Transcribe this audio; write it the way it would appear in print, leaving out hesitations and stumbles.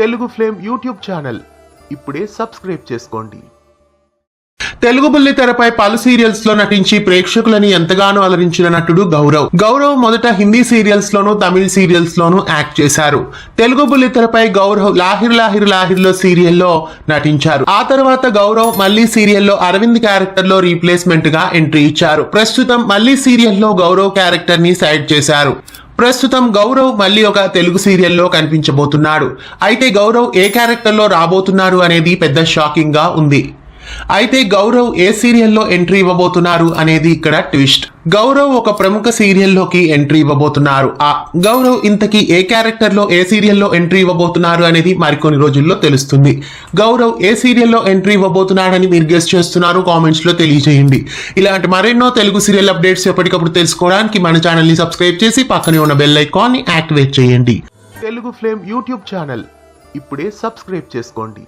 Telugu flame YouTube channel ఇప్పుడే subscribe చేసుకోండి. తెలుగు బుల్లితెరపై పలు సీరియల్స్ లో నటించి ప్రేక్షకులని ఎంతగానో అలరించిన నటుడు గౌరవ్ మొదట హిందీ సీరియల్స్ లోను తమిళ సీరియల్స్ లోను యాక్ట్ చేశారు. తెలుగు బుల్లితెరపై గౌరవ్ లాహిర్ లాహిర్ లాహిర్లో సీరియల్లో నటించారు. ఆ తర్వాత గౌరవ్ మళ్ళీ సీరియల్లో అరవింద్ క్యారెక్టర్ లో రీప్లేస్మెంట్ గా ఎంట్రీ ఇచ్చారు. ప్రస్తుతం మళ్ళీ సీరియల్లో గౌరవ్ క్యారెక్టర్ ని సైడ్ చేశారు. ప్రస్తుతం గౌరవ్ మళ్ళీ ఒక తెలుగు సీరియల్లో కనిపించబోతున్నాడు. అయితే గౌరవ్ ఏ క్యారెక్టర్ లో రాబోతున్నారు అనేది పెద్ద షాకింగ్ గా ఉంది. అయితే గౌరవ్ ఏ సీరియల్లో ఎంట్రీ ఇవ్వబోతున్నారు అనేది ఇక్కడ ట్విస్ట్. గౌరవ్ ఒక ప్రముఖ సీరియల్లోకి ఎంట్రీ ఇవ్వబోతున్నారు. ఆ గౌరవ్ ఇంతకీ ఏ క్యారెక్టర్ లో ఏ సీరియల్లో ఎంట్రీ ఇవ్వబోతున్నారు అనేది మరికొన్ని రోజుల్లో తెలుస్తుంది. గౌరవ్ ఏ సీరియల్లో ఎంట్రీ ఇవ్వబోతున్నాడని మీరు గెస్ చేస్తున్నారు, కామెంట్స్ లో తెలియజేయండి. ఇలాంటి మరెన్నో తెలుగు సీరియల్ అప్డేట్స్ ఎప్పటికప్పుడు తెలుసుకోవడానికి మన ఛానల్ ని సబ్స్క్రైబ్ చేసి పక్కనే ఉన్న బెల్ ఐకాన్ ని యాక్టివేట్ చేయండి. తెలుగు ఫ్లేమ్ యూట్యూబ్ ఛానల్ ఇప్పుడే సబ్స్క్రైబ్ చేసుకోండి.